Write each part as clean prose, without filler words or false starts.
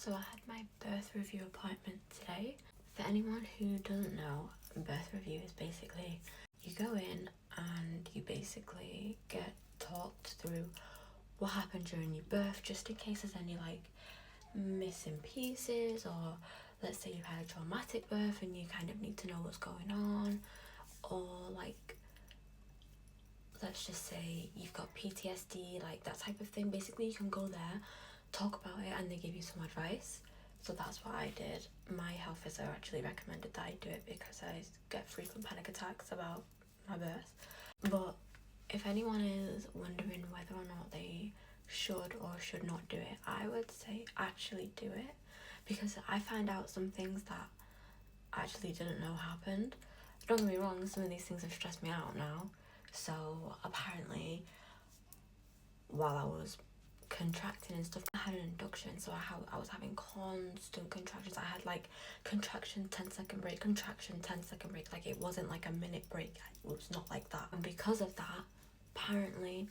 So I had my birth review appointment today. For anyone who doesn't know, birth review is basically you go in and you basically get talked through what happened during your birth, just in case there's any like missing pieces, or let's say you've had a traumatic birth and you kind of need to know what's going on, or like let's just say you've got PTSD, like that type of thing. Basically you can go there, talk about it, and they give you some advice. So that's what I did. My health visitor actually recommended that I do it because I get frequent panic attacks about my birth. But if anyone is wondering whether or not they should or should not do it, I would say actually do it, because I find out some things that I actually didn't know happened. Don't get me wrong, some of these things have stressed me out now. So apparently while I was contracting and stuff, I had an induction, so I was having constant contractions. I had like contraction 10-second break, contraction 10-second break. Like it wasn't like a minute break, it was not like that. And because of that, apparently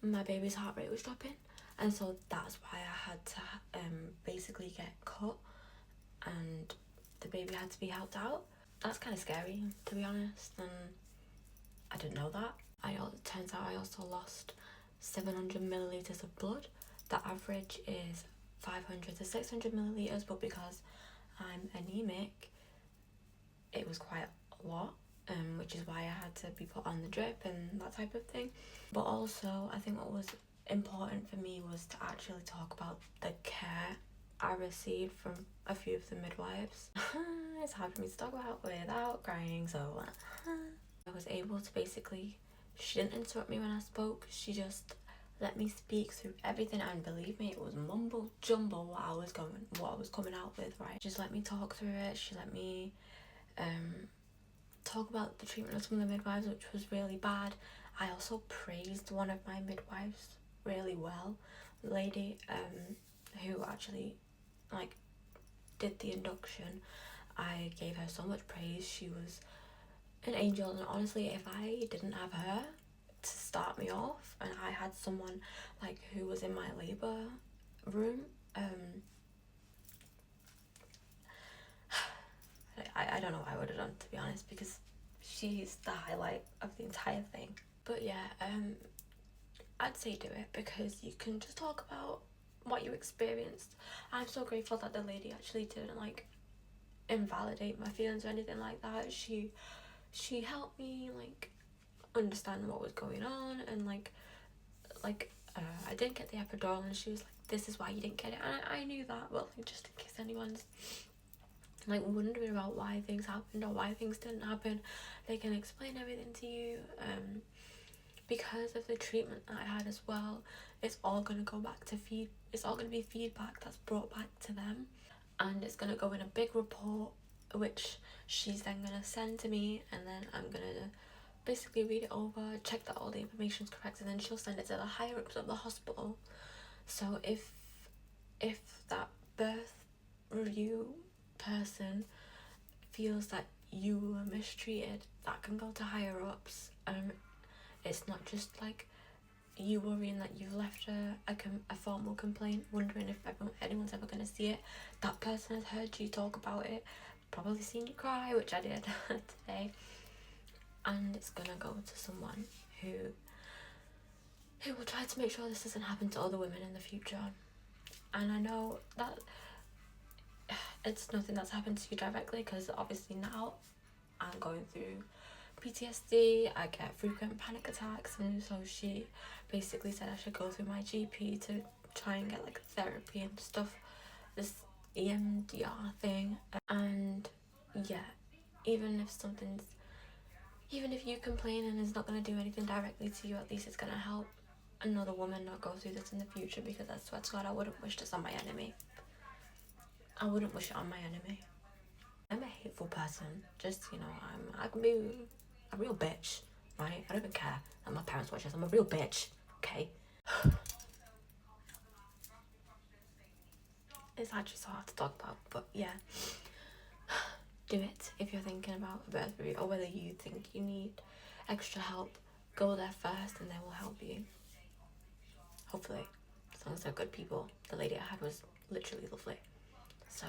my baby's heart rate was dropping, and so that's why I had to basically get cut and the baby had to be helped out. That's kind of scary, to be honest, and I didn't know that. It turns out I also lost 700 millilitres of blood. The average is 500 to 600 millilitres, but because I'm anemic, it was quite a lot, which is why I had to be put on the drip and that type of thing. But also, I think what was important for me was to actually talk about the care I received from a few of the midwives. It's hard for me to talk about without crying, so I was able to basically, she didn't interrupt me when I spoke, she just let me speak through everything, and believe me, it was mumble jumble what I was coming out with, right? Just let me talk through it. She let me talk about the treatment of some of the midwives, which was really bad. I also praised one of my midwives really well, the lady who actually like did the induction. I gave her so much praise. She was an angel, and honestly, if I didn't have her to start me off and I had someone like who was in my labor room, I don't know what I would have done, to be honest, because she's the highlight of the entire thing. But yeah, I'd say do it, because you can just talk about what you experienced. I'm so grateful that the lady actually didn't like invalidate my feelings or anything like that. She helped me like understand what was going on, and I didn't get the epidural, and she was like, this is why you didn't get it, and I knew that, but like just in case anyone's like wondering about why things happened or why things didn't happen, they can explain everything to you. Because of the treatment that I had as well, it's all gonna go back to it's all gonna be feedback that's brought back to them, and it's gonna go in a big report which she's then gonna send to me, and then I'm gonna basically read it over, check that all the information's correct, and then she'll send it to the higher ups of the hospital. So if that birth review person feels that you were mistreated, that can go to higher ups. It's not just like you worrying that you've left a formal complaint, wondering if anyone's ever going to see it. That person has heard you talk about it, probably seen you cry, which I did today, and it's gonna go to someone who will try to make sure this doesn't happen to other women in the future. And I know that it's nothing that's happened to you directly, because obviously now I'm going through PTSD, I get frequent panic attacks, and so she basically said I should go through my GP to try and get like therapy and stuff, this EMDR thing. And yeah, even if you complain and it's not going to do anything directly to you, at least it's going to help another woman not go through this in the future, because I swear to God, I wouldn't wish this on my enemy. I wouldn't wish it on my enemy. I'm a hateful person. Just, I can be a real bitch, right? I don't even care that my parents watch this. I'm a real bitch, okay? It's actually so hard to talk about, but yeah. Do it if you're thinking about a birth review, or whether you think you need extra help. Go there first and they will help you. Hopefully. As long as they're good people. The lady I had was literally lovely. So